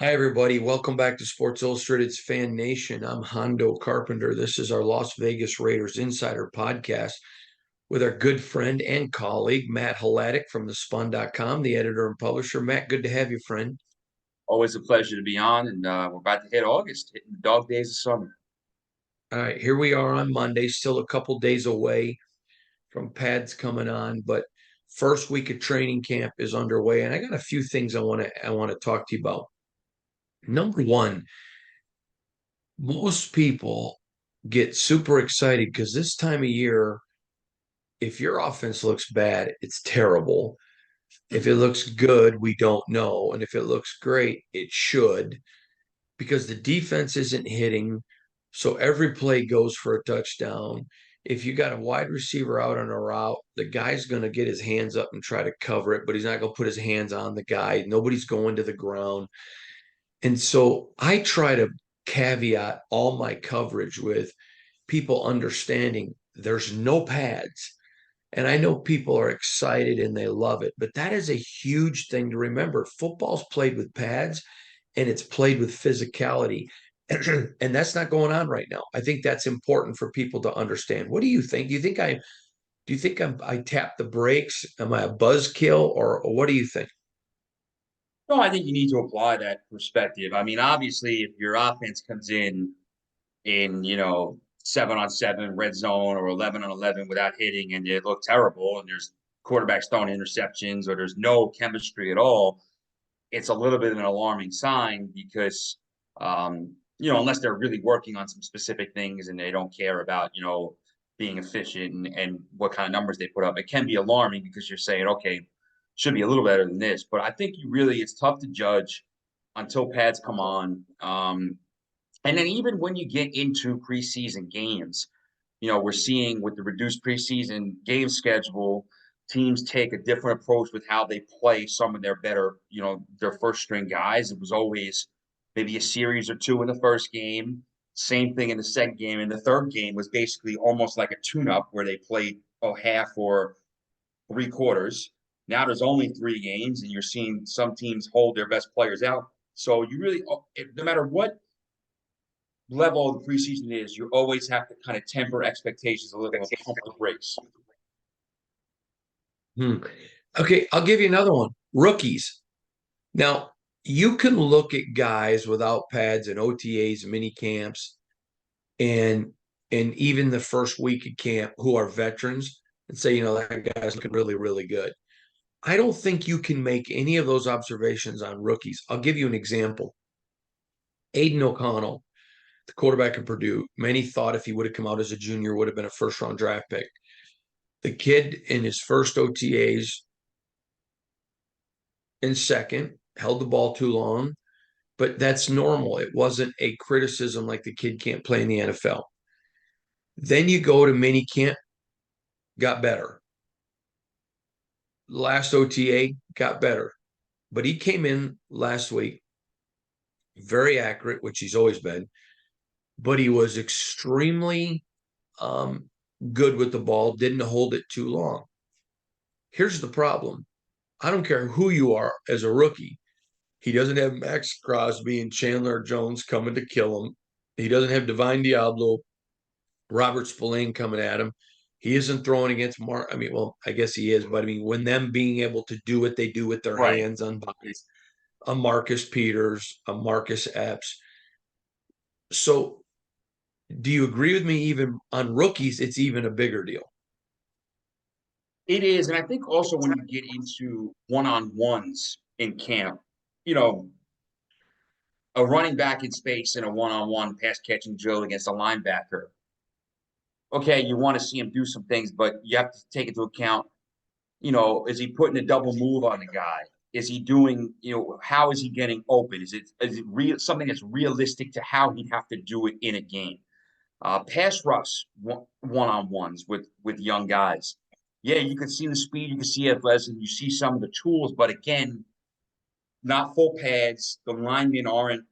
Hi, everybody. Welcome back to Sports Illustrated's Fan Nation. I'm Hondo Carpenter. This is our Las Vegas Raiders Insider podcast with our good friend and colleague, Matt Hladek from thespun.com, the editor and publisher. Matt, good to have you, friend. Always a pleasure to be on, and we're about to hit August, hitting the dog days of summer. All right, here we are on Monday, still a couple days away from pads coming on, but first week of training camp is underway, and I got a few things I want to talk to you about. Number one, most people get super excited because this time of year, if your offense looks bad, it's terrible. If it looks good, we don't know. And if it looks great, it should because the defense isn't hitting. So every play goes for a touchdown. If you got a wide receiver out on a route, the guy's going to get his hands up and try to cover it, but he's not going to put his hands on the guy. Nobody's going to the ground. And so I try to caveat all my coverage with people understanding there's no pads. And I know people are excited and they love it, but that is a huge thing to remember. Football's played with pads and it's played with physicality. And that's not going on right now. I think that's important for people to understand. What do you think? Do you think I tap the brakes? Am I a buzzkill or what do you think? No, I think you need to apply that perspective. I mean, obviously, if your offense comes in 7-on-7 red zone or 11-on-11 without hitting, and it look terrible, and there's quarterbacks throwing interceptions, or there's no chemistry at all, it's a little bit of an alarming sign because unless they're really working on some specific things and they don't care about being efficient and what kind of numbers they put up, it can be alarming because you're saying, okay, should be a little better than this. But I think it's tough to judge until pads come on. And then even when you get into preseason games, we're seeing with the reduced preseason game schedule, teams take a different approach with how they play some of their better, their first string guys. It was always maybe a series or two in the first game, same thing in the second game. And the third game was basically almost like a tune up where they played half or three quarters. Now there's only three games, and you're seeing some teams hold their best players out. So you really, no matter what level of the preseason is, you always have to kind of temper expectations a little and pump the brakes. Hmm. Okay, I'll give you another one. Rookies. Now, you can look at guys without pads and OTAs, mini camps, and even the first week of camp who are veterans and say, that guy's looking really, really good. I don't think you can make any of those observations on rookies. I'll give you an example. Aiden O'Connell, the quarterback of Purdue, many thought if he would have come out as a junior, would have been a first round draft pick. The kid in his first OTAs in second held the ball too long, but that's normal. It wasn't a criticism like the kid can't play in the NFL. Then you go to mini camp, got better. Last OTA got better, but he came in last week very accurate, which he's always been, but he was extremely um, good with the ball, didn't hold it too long. Here's the problem. I don't care who you are as a rookie. He doesn't have Max Crosby and Chandler Jones coming to kill him. He doesn't have Divine Diablo, Robert Spillane coming at him. He isn't throwing against Mark. I mean, well, I guess he is, but I mean, when them being able to do what they do with their Right. hands on bodies, a Marcus Peters, a Marcus Epps. So, do you agree with me? Even on rookies, it's even a bigger deal. It is. And I think also when you get into one-on-ones in camp, you know, a running back in space in a one-on-one pass catching drill against a linebacker. Okay, you want to see him do some things, but you have to take into account, is he putting a double move on the guy? Is he doing, how is he getting open? Is it real something that's realistic to how he'd have to do it in a game? Pass rush one-on-ones with young guys. Yeah, you can see the speed, you can see athleticism, you see some of the tools, but again, not full pads. The linemen aren't,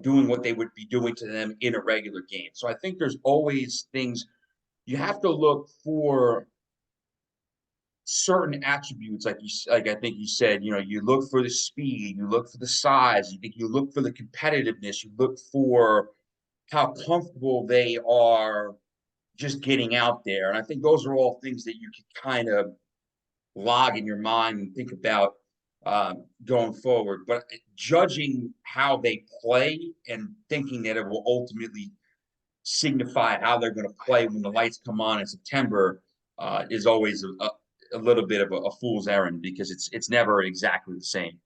doing what they would be doing to them in a regular game. So I think there's always things you have to look for certain attributes, like I think you said, you look for the speed, you look for the size, you look for the competitiveness, you look for how comfortable they are just getting out there. And I think those are all things that you can kind of log in your mind and think about going forward. But judging how they play and thinking that it will ultimately signify how they're going to play when the lights come on in September is always a little bit of a fool's errand because it's never exactly the same.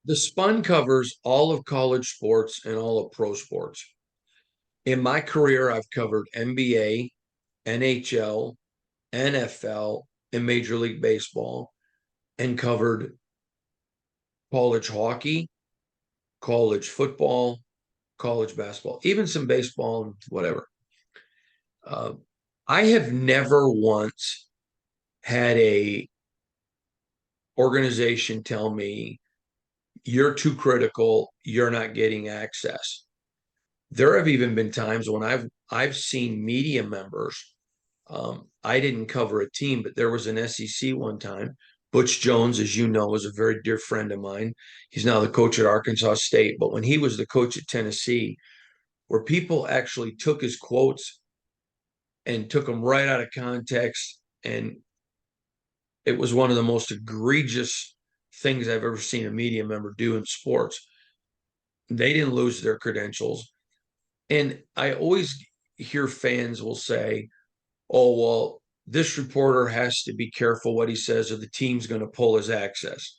The Spun covers all of college sports and all of pro sports. In my career, I've covered NBA, NHL, NFL, and Major League Baseball, and covered college hockey, college football, college basketball, even some baseball and whatever. Uh, I have never once had a organization tell me you're too critical, you're not getting access. There have even been times when I've seen media members. I didn't cover a team, but there was an SEC one time. Butch Jones, as you know, is a very dear friend of mine. He's now the coach at Arkansas State, but when he was the coach at Tennessee, where people actually took his quotes and took them right out of context, and it was one of the most egregious things I've ever seen a media member do in sports. They didn't lose their credentials. And I always hear fans will say, oh, well, this reporter has to be careful what he says, or the team's going to pull his access,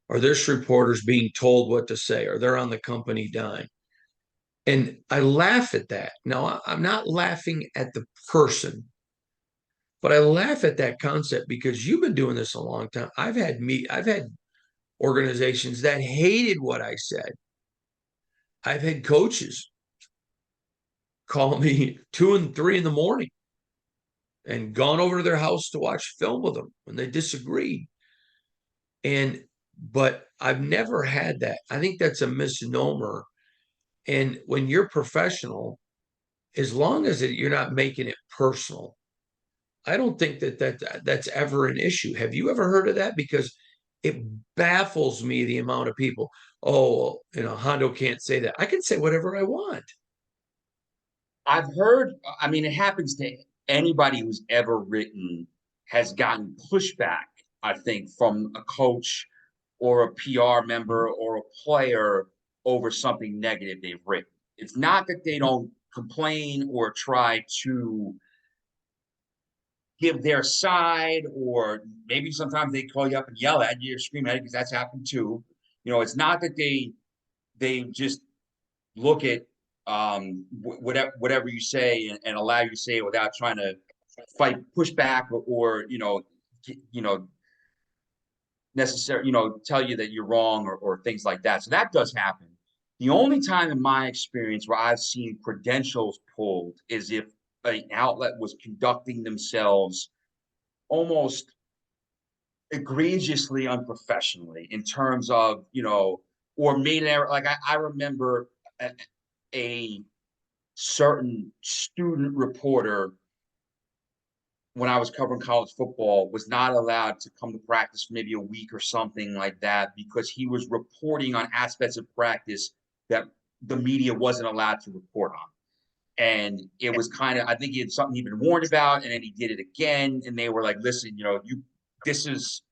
or this reporter's being told what to say, or they're on the company dime. And I laugh at that. Now, I'm not laughing at the person, but I laugh at that concept because you've been doing this a long time. I've had organizations that hated what I said. I've had coaches call me 2 and 3 in the morning and gone over to their house to watch film with them when they disagreed. But I've never had that. I think that's a misnomer. And when you're professional, as long as you're not making it personal, I don't think that's ever an issue. Have you ever heard of that? Because it baffles me the amount of people. Oh, Hondo can't say that. I can say whatever I want. I've heard, I mean, it happens to anybody who's ever written has gotten pushback, I think, from a coach or a PR member or a player over something negative they've written. It's not that they don't complain or try to give their side, or maybe sometimes they call you up and yell at you or scream at you because that's happened too. It's not that they just look at whatever you say and allow you to say it without trying to fight pushback or necessary tell you that you're wrong or things like that. So that does happen. The only time in my experience where I've seen credentials pulled is if an outlet was conducting themselves almost egregiously unprofessionally in terms of or made an error. Like I remember a certain student reporter when I was covering college football was not allowed to come to practice for maybe a week or something like that because he was reporting on aspects of practice that the media wasn't allowed to report on. And it was kind of, I think he had something he'd been warned about, and then he did it again. And they were like, listen, this is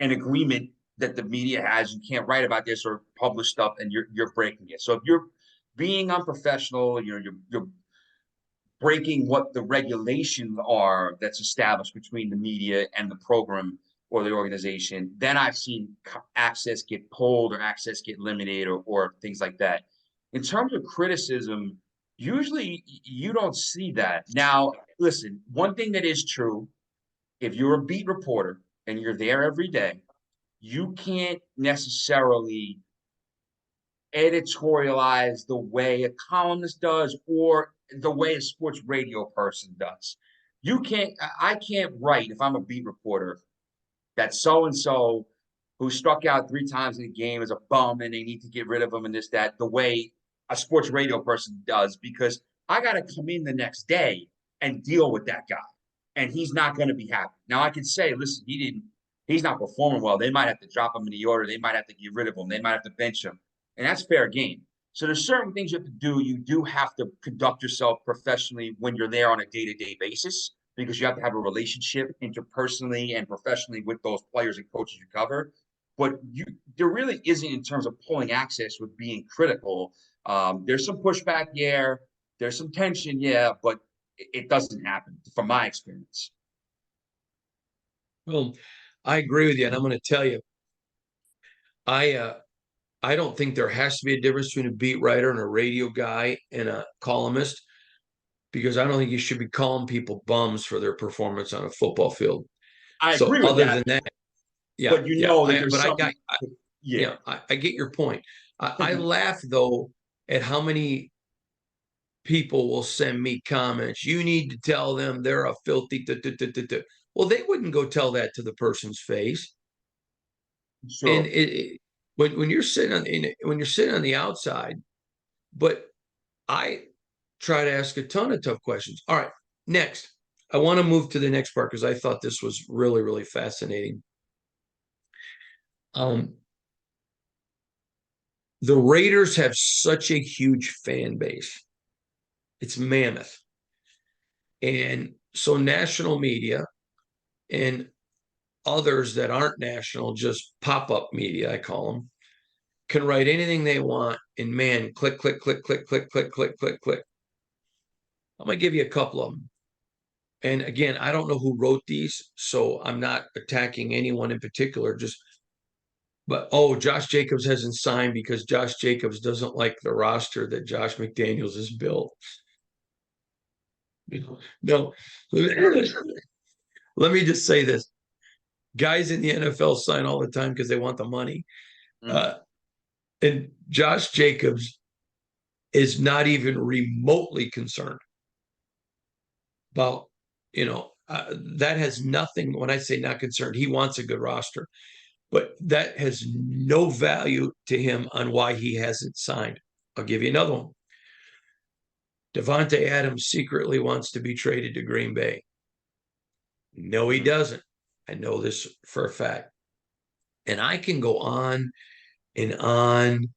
an agreement that the media has. You can't write about this or publish stuff, and you're breaking it. So if you're being unprofessional, you're breaking what the regulations are that's established between the media and the program or the organization, then I've seen access get pulled or access get limited or things like that. In terms of criticism, usually you don't see that. Now, listen, one thing that is true, if you're a beat reporter and you're there every day, you can't necessarily editorialize the way a columnist does or the way a sports radio person does. I can't write if I'm a beat reporter that so and so who struck out 3 times in a game is a bum and they need to get rid of him and this, that, the way a sports radio person does, because I got to come in the next day and deal with that guy. and he's not going to be happy. Now I can say, listen, he's not performing well. They might have to drop him in the order. They might have to get rid of him. They might have to bench him, and that's fair game. So there's certain things you have to do. You do have to conduct yourself professionally when you're there on a day-to-day basis because you have to have a relationship interpersonally and professionally with those players and coaches you cover. But there really isn't in terms of pulling access with being critical. There's some pushback, yeah. There's some tension, yeah, but it doesn't happen from my experience. Well, I agree with you, and I'm going to tell you, I I don't think there has to be a difference between a beat writer and a radio guy and a columnist because I don't think you should be calling people bums for their performance on a football field. I So agree with other that, than that, yeah, but you yeah. know that there's But I some, got, yeah. I get your point. I laugh though at how many people will send me comments. You need to tell them they're a filthy. Well, they wouldn't go tell that to the person's face. And Sure. when you're sitting when you're sitting on the outside, but I try to ask a ton of tough questions. All right, next, I want to move to the next part because I thought this was really really fascinating. Um, the Raiders have such a huge fan base; it's mammoth, and so national media and others that aren't national, just pop up media, I call them, can write anything they want. And man, click, click, click, click, click, click, click, click, click. I'm going to give you a couple of them. And again, I don't know who wrote these, so I'm not attacking anyone in particular. But oh, Josh Jacobs hasn't signed because Josh Jacobs doesn't like the roster that Josh McDaniels has built. No, let me just say this: guys in the NFL sign all the time because they want the money. Mm-hmm. Uh, and Josh Jacobs is not even remotely concerned about, that has nothing. When I say not concerned, he wants a good roster, but that has no value to him on why he hasn't signed. I'll give you another one. Davante Adams secretly wants to be traded to Green Bay. No, he Mm-hmm. doesn't. I know this for a fact. And I can go on and on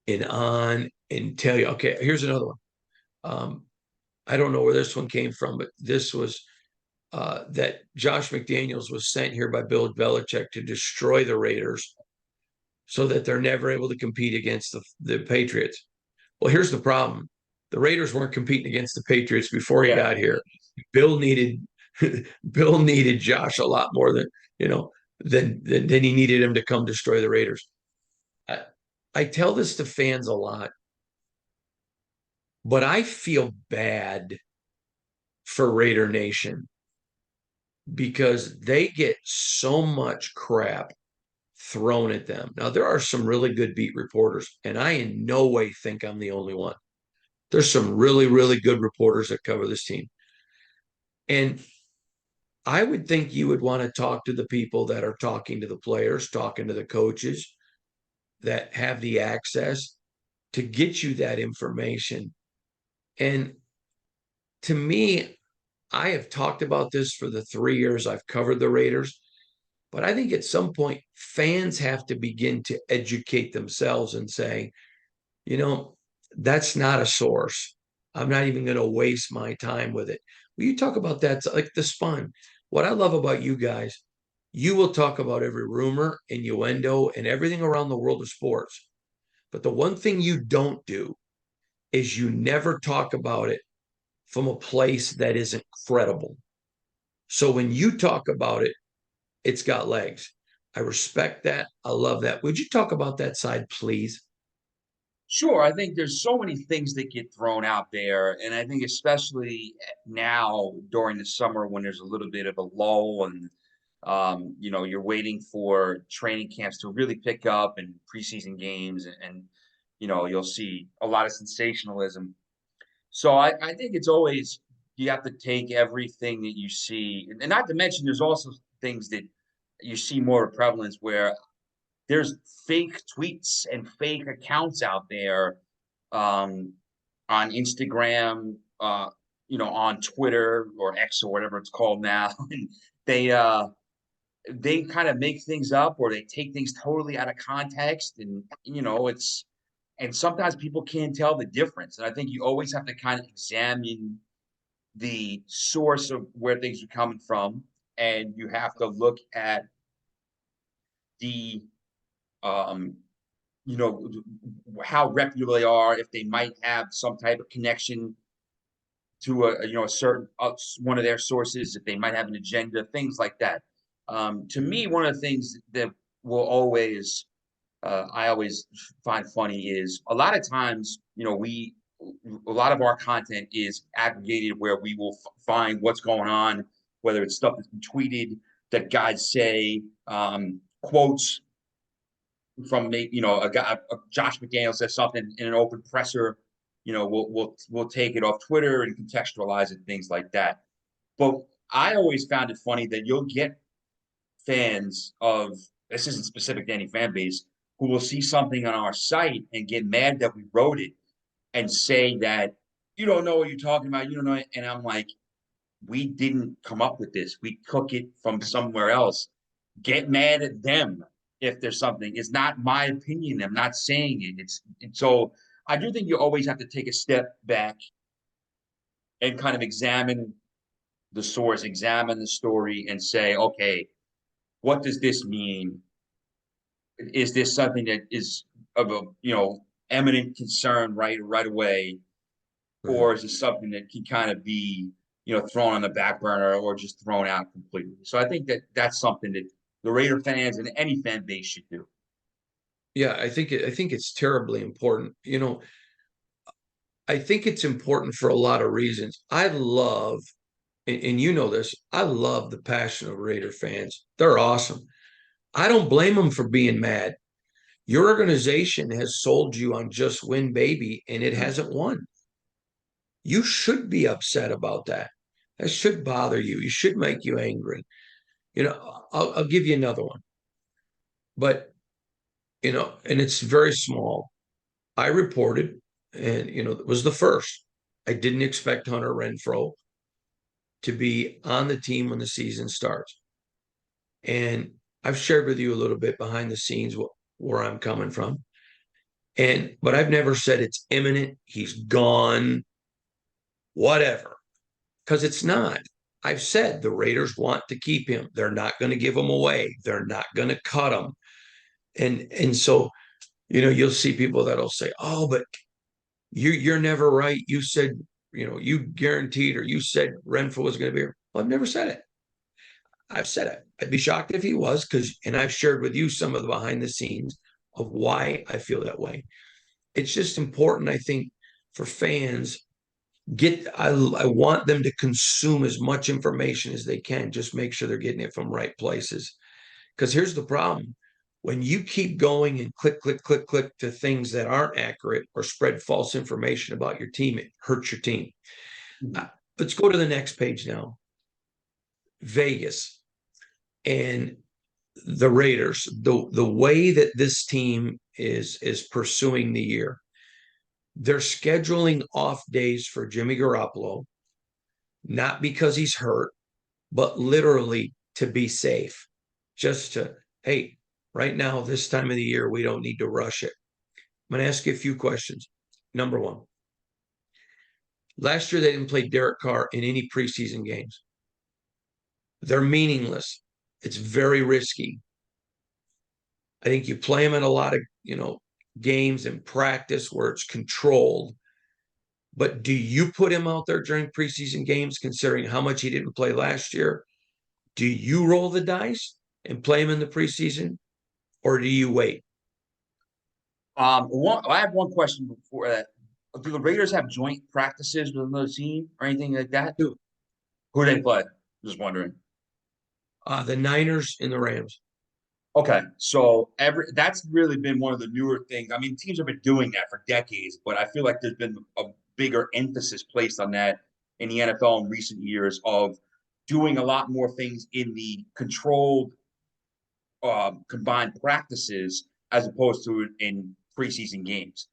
and on and tell you, okay, here's another one. I don't know where this one came from, but this was that Josh McDaniels was sent here by Bill Belichick to destroy the Raiders so that they're never able to compete against the Patriots. Well, here's the problem. The Raiders weren't competing against the Patriots before he Yeah. got here. Bill needed Bill needed Josh a lot more than he needed him to come destroy the Raiders. I, I tell this to fans a lot, but I feel bad for Raider Nation because they get so much crap thrown at them. Now, there are some really good beat reporters, and I in no way think I'm the only one. There's some really, really good reporters that cover this team. And I would think you would want to talk to the people that are talking to the players, talking to the coaches that have the access to get you that information. And to me, I have talked about this for the 3 years I've covered the Raiders. But I think at some point, fans have to begin to educate themselves and say, you know, that's not a source. I'm not even going to waste my time with it. Will you talk about that? Like the spun. What I love about you guys, you will talk about every rumor, innuendo, and everything around the world of sports. But the one thing you don't do is you never talk about it from a place that isn't credible. So when you talk about it, it's got legs. I respect that. I love that. Would you talk about that side, please? Sure. I think there's so many things that get thrown out there. And I think especially now during the summer when there's a little bit of a lull and you're waiting for training camps to really pick up and preseason games and you'll see a lot of sensationalism. So I think it's always you have to take everything that you see, and not to mention there's also things that you see more prevalence where there's fake tweets and fake accounts out there um, on Instagram. on Twitter or X or whatever it's called now, and they they kind of make things up or they take things totally out of context, and it's and sometimes people can't tell the difference. And I think you always have to kind of examine the source of where things are coming from, and you have to look at the um how reputable they are, if they might have some type of connection to a certain one of their sources, if they might have an agenda, things like that. To me, one of the things that will always I always find funny is a lot of times, a lot of our content is aggregated where we will find what's going on, whether it's stuff that's been tweeted that guys say, quotes from maybe a guy, Josh McDaniels says something in an open presser. We'll take it off Twitter and contextualize it, things like that. But I always found it funny that you'll get fans of, this isn't specific to any fan base, who will see something on our site and get mad that we wrote it and say that you don't know what you're talking about, you don't know. And I'm like, we didn't come up with this. We took it from somewhere else. Get mad at them if there's something. It's not my opinion. I'm not saying it. So I do think you always have to take a step back and kind of examine the source, examine the story, and say, okay, what does this mean? Is this something that is of a eminent concern right away, Right. or is it something that can kind of be thrown on the back burner or just thrown out completely? So I think that that's something that the Raider fans and any fan base should do. Yeah, I think it's terribly important. I think it's important for a lot of reasons. I love, and you know this, I love the passion of Raider fans. They're awesome. I don't blame them for being mad. Your organization has sold you on just win, baby, and it Mhm. hasn't won. You should be upset about that. That should bother you. You should make you angry. I'll give you another one, but and it's very small. I reported, and it was the first. I didn't expect Hunter Renfrow to be on the team when the season starts. And I've shared with you a little bit behind the scenes where I'm coming from. But I've never said it's imminent, he's gone, whatever, because it's not. I've said the Raiders want to keep him. They're not going to give him away. They're not going to cut him. And so, you'll see people that'll say, "Oh, but you're never right. You said, you guaranteed or you said Renfro was going to be here." Well, I've never said it. I've said it. I'd be shocked if he was, and I've shared with you some of the behind the scenes of why I feel that way. It's just important, I think, for fans. I want them to consume as much information as they can. Just make sure they're getting it from right places. Because here's the problem. When you keep going and click, click, click, click to things that aren't accurate or spread false information about your team, it hurts your team. Uh, Mhm. let's go to the next page now. Vegas and the Raiders, the way that this team is pursuing the year, they're scheduling off days for JImmy Garoppolo, not because he's hurt, but literally to be safe. Just to, hey, right now, this time of the year, we don't need to rush it. I'm going to ask you a few questions. Number one, last year they didn't play Derek Carr in any preseason games. They're meaningless. It's very risky. I think you play him in a lot of, games and practice where it's controlled. But do you put him out there during preseason games, considering how much he didn't play last year? Do you roll the dice and play him in the preseason, or do you wait? I have one question before that. Do the Raiders have joint practices with another team or anything like that? Two, Who do they play? Just wondering. the Niners and the Rams. Okay, so that's really been one of the newer things. I mean, teams have been doing that for decades, but I feel like there's been a bigger emphasis placed on that in the NFL in recent years of doing a lot more things in the controlled, combined practices as opposed to in preseason games.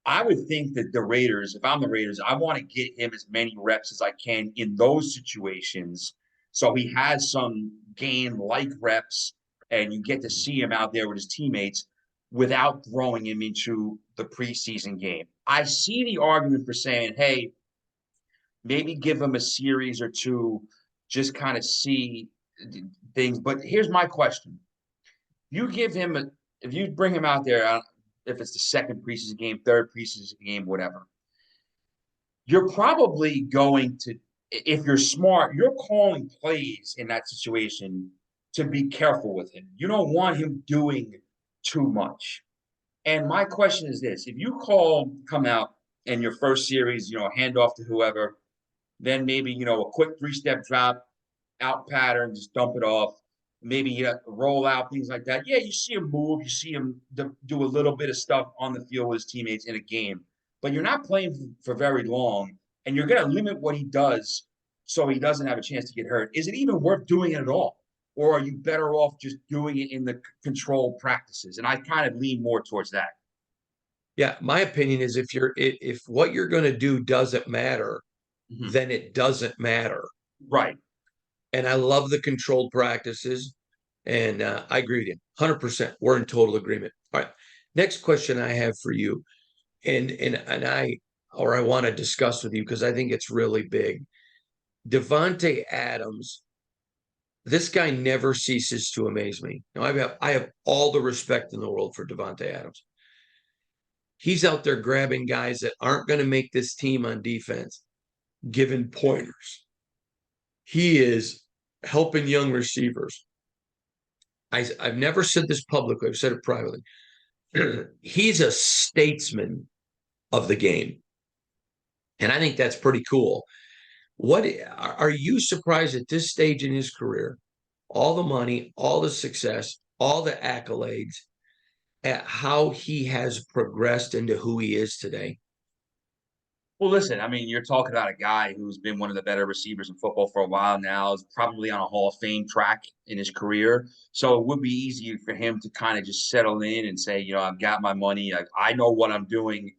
I would think that the Raiders, if I'm the Raiders, I want to get him as many reps as I can in those situations. So he has some game like reps and you get to see him out there with his teammates without throwing him into the preseason game. I see the argument for saying, hey, maybe give him a series or two, just kind of see things. But here's my question. You give him a, if you bring him out there, if it's the second preseason game, third preseason game, whatever, you're probably going to, if you're smart, you're calling plays in that situation to be careful with him. You don't want him doing too much. And my question is this: if you come out in your first series, hand off to whoever, then maybe, a quick 3-step drop, out pattern, just dump it off. Maybe roll out, things like that. Yeah, you see him move. You see him do a little bit of stuff on the field with his teammates in a game, but you're not playing for very long, and you're going to limit what he does so he doesn't have a chance to get hurt. Is it even worth doing it at all? Or are you better off just doing it in the controlled practices? And I kind of lean more towards that. Yeah, my opinion is if what you're going to do doesn't matter, Mhm. then it doesn't matter. Right. And I love the controlled practices. And I agree with you 100%. We're in total agreement. All right. Next question I have for you, and I want to discuss with you because I think it's really big. Davante Adams, this guy never ceases to amaze me. Now I have all the respect in the world for Davante Adams. He's out there grabbing guys that aren't going to make this team on defense, giving pointers. He is helping young receivers. I've never said this publicly. I've said it privately. He's a statesman of the game. And I think that's pretty cool. What are you surprised at this stage in his career? All the money, all the success, all the accolades, at how he has progressed into who he is today. Well, listen, I mean, you're talking about a guy who's been one of the better receivers in football for a while now, is probably on a Hall of Fame track in his career. So it would be easy for him to kind of just settle in and say, I've got my money. I know what I'm doing.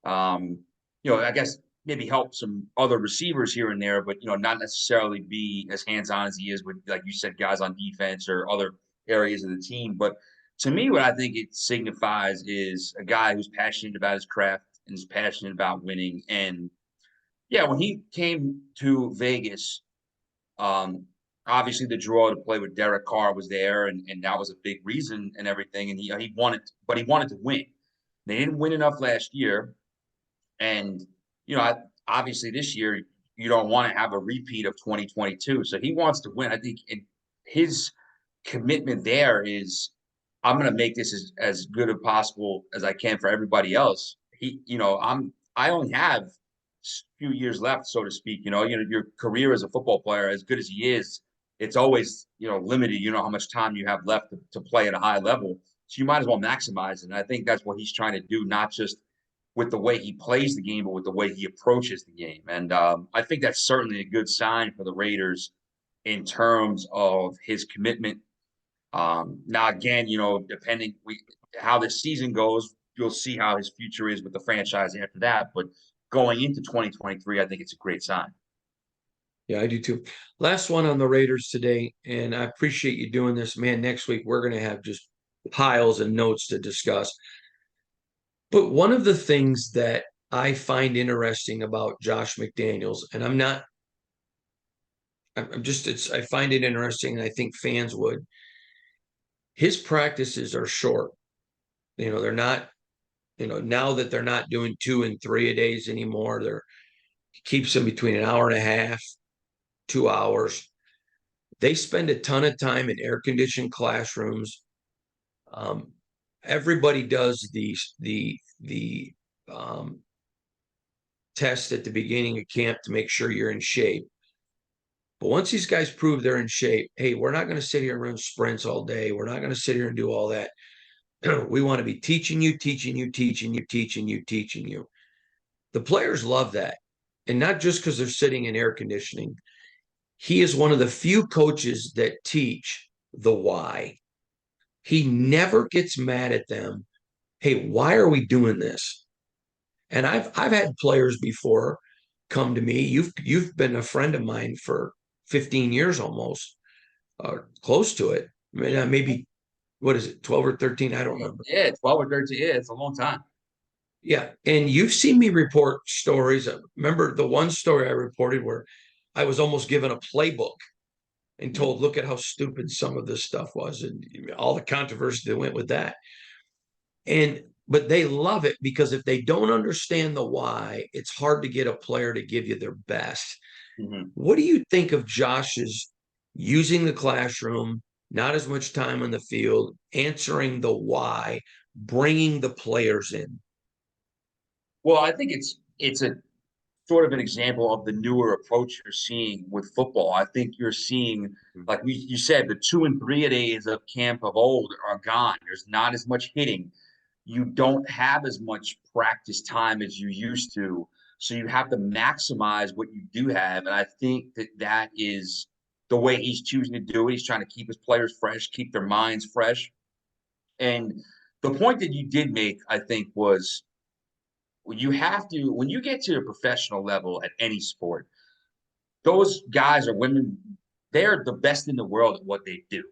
Um, I guess maybe help some other receivers here and there, but, not necessarily be as hands-on as he is with, like you said, guys on defense or other areas of the team. But to me, what I think it signifies is a guy who's passionate about his craft and is passionate about winning. And yeah, when he came to Vegas, um, obviously the draw to play with Derek Carr was there, and that was a big reason and everything. And he wanted, but he wanted to win. They didn't win enough last year, and obviously this year you don't want to have a repeat of 2022. So he wants to win. I think his commitment there is, I'm going to make this as good as possible as I can for everybody else. I only have a few years left, so to speak. Your career as a football player, as good as he is, it's always, limited. You know how much time you have left to play at a high level. So you might as well maximize it. And I think that's what he's trying to do, not just with the way he plays the game, but with the way he approaches the game. And I think that's certainly a good sign for the Raiders in terms of his commitment. Now, again, depending how this season goes, you'll see how his future is with the franchise after that. But going into 2023, I think it's a great sign. Yeah, I do too. Last one on the Raiders today, and I appreciate you doing this, man. Next week we're going to have just piles of notes to discuss. But one of the things that I find interesting about Josh McDaniels, and I find it interesting, and I think fans would. His practices are short. They're not, now that they're not doing 2 and 3 a days anymore, he keeps them between an hour and a half, 2 hours. They spend a ton of time in air conditioned classrooms. Um, Everybody does the test at the beginning of camp to make sure you're in shape. But once these guys prove they're in shape, hey, we're not going to sit here and run sprints all day. We're not going to sit here and do all that. We want to be teaching you, teaching you, teaching you, teaching you, teaching you. The players love that. And not just because they're sitting in air conditioning. He is one of the few coaches that teach the why. He never gets mad at them. Hey, why are we doing this? And I've had players before come to me. You've been a friend of mine for 15 years almost, close to it. I mean, Yeah. maybe what is it, 12 or 13? I don't remember. Yeah, 12 or 13. Yeah, it's a long time. Yeah. And you've seen me report stories. Remember the one story I reported where I was almost given a playbook and told, look at how stupid some of this stuff was and all the controversy that went with that. And but they love it because if they don't understand the why, it's hard to get a player to give you their best. Mm-hmm. What do you think of Josh's using the classroom, not as much time on the field, answering the why, bringing the players in? Well, I think it's a sort of an example of the newer approach you're seeing with football. I think you're seeing, like you said, the 2 and 3 days of camp of old are gone. There's not as much hitting. You don't have as much practice time as you used to. So you have to maximize what you do have. And I think that that is the way he's choosing to do it. He's trying to keep his players fresh, keep their minds fresh. And the point that you did make, I think, was you have to, when you get to a professional level at any sport, those guys or women, they're the best in the world at what they do.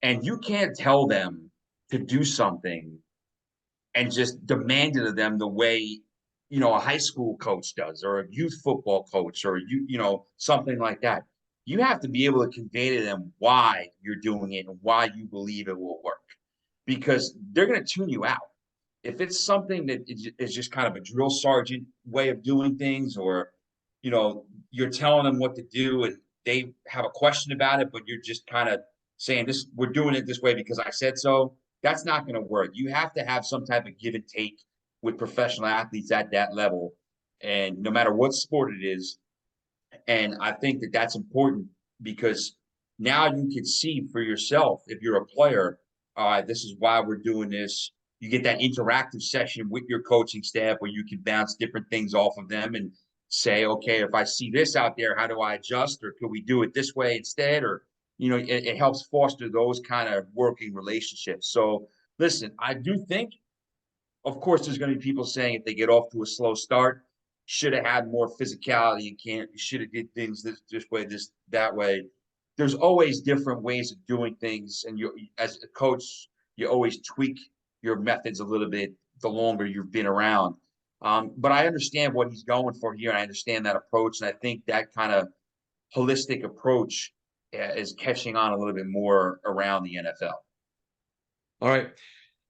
And you can't tell them to do something and just demand it of them the way, a high school coach does or a youth football coach or something like that. You have to be able to convey to them why you're doing it and why you believe it will work because they're going to tune you out. If it's something that is just kind of a drill sergeant way of doing things, or you're telling them what to do and they have a question about it, but you're just kind of saying this, we're doing it this way because I said so. That's not going to work. You have to have some type of give and take with professional athletes at that level, and no matter what sport it is. And I think that that's important because now you can see for yourself if you're a player, all right, this is why we're doing this. You get that interactive session with your coaching staff where you can bounce different things off of them and say, okay, if I see this out there, how do I adjust? Or could we do it this way instead? Or, it helps foster those kind of working relationships. So listen, I do think, of course, there's going to be people saying if they get off to a slow start, should have had more physicality and can't, should have did things this way, this that way. There's always different ways of doing things, and you, as a coach, you always tweak your methods a little bit the longer you've been around. But I understand what he's going for here. I understand that approach, and I think that kind of holistic approach is catching on a little bit more around the NFL. All right.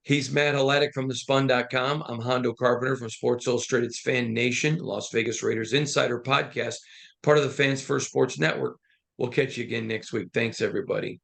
He's Matt Haletic from thespun.com. I'm Hondo Carpenter from Sports Illustrated's Fan Nation, Las Vegas Raiders Insider Podcast, part of the Fans First Sports Network. We'll catch you again next week. Thanks, everybody.